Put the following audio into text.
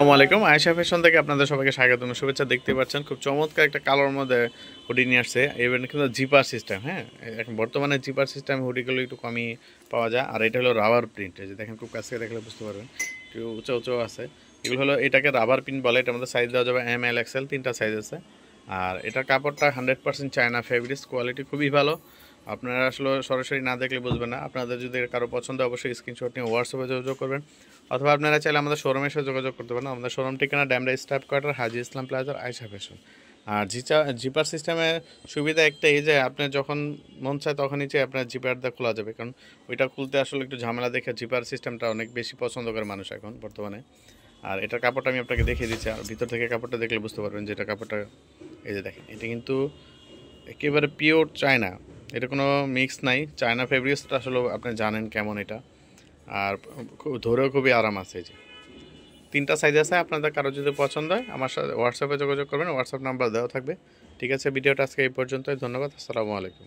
আসসালামু আলাইকুম। আয়েশা ফ্যাশন থেকে আপনাদের সবাইকে স্বাগতম, শুভেচ্ছা। দেখতে পাচ্ছেন খুব চমৎকার একটা কালোর মধ্যে হুডি নিয়ে আসছে। এবার কিন্তু জিপার সিস্টেম, হ্যাঁ, এখন বর্তমানে জিপার সিস্টেম হুডিগুলো একটু কমই পাওয়া যায়। আর এটা হলো রাবার প্রিন্ট, এই যে দেখেন, খুব কাছ থেকে দেখলে বুঝতে পারবেন, একটু উঁচু উঁচু আছে। এগুলো হলো, এটাকে রাবার প্রিন্ট বলে। এটার মধ্যে সাইজ দেওয়া যাবে এম এল এক্সেল, তিনটা সাইজ আছে। আর এটার কাপড়টা 100% চায়না ফেব্রিক্স, কোয়ালিটি খুবই ভালো। আপনারা আসলে সরাসরি না দেখলে বুঝবেন না। আপনাদের যদি কারো পছন্দ, অবশ্যই স্ক্রিনশট নিয়ে হোয়াটসঅ্যাপে যোগাযোগ করবেন, অথবা আপনারা চাইলে আমাদের শোরুমে এসে যোগাযোগ করতে পারেন। আমাদের শোরুম ঠিকানা ড্যামরা স্টাফ কোয়ার্টার, হাজি ইসলাম প্লাজার, আয়েশা ফ্যাশন। আর জিপার সিস্টেমের সুবিধা একটাই, যে আপনি যখন মন চায় তখনই চাই আপনার জিপারটা খোলা যাবে, কারণ ওইটা খুলতে আসলে একটু ঝামেলা দেখে জিপার সিস্টেমটা অনেক বেশি পছন্দ করে মানুষ এখন বর্তমানে। আর এটার কাপড়টা আমি আপনাকে দেখিয়ে দিচ্ছি, আর ভিতর থেকে কাপড়টা দেখলে বুঝতে পারবেন যে এটা কাপড়টা, এই যে দেখেন, এটা কিন্তু একেবারে পিওর চায়না। এটা কোনো মিক্স নাই। চায়না ফেব্রিক্সটা আসলে আপনি জানেন কেমন এটা। আর ধরেও খুবই আরাম আছে। এই যে তিনটা সাইজ আছে, আপনাদের কারো যদি পছন্দ হয় আমার সাথে হোয়াটসঅ্যাপে যোগাযোগ করবেন, হোয়াটসঅ্যাপ নাম্বার দেওয়া থাকবে। ঠিক আছে, ভিডিওটা আজকে এই পর্যন্তই। ধন্যবাদ, আসসালামু আলাইকুম।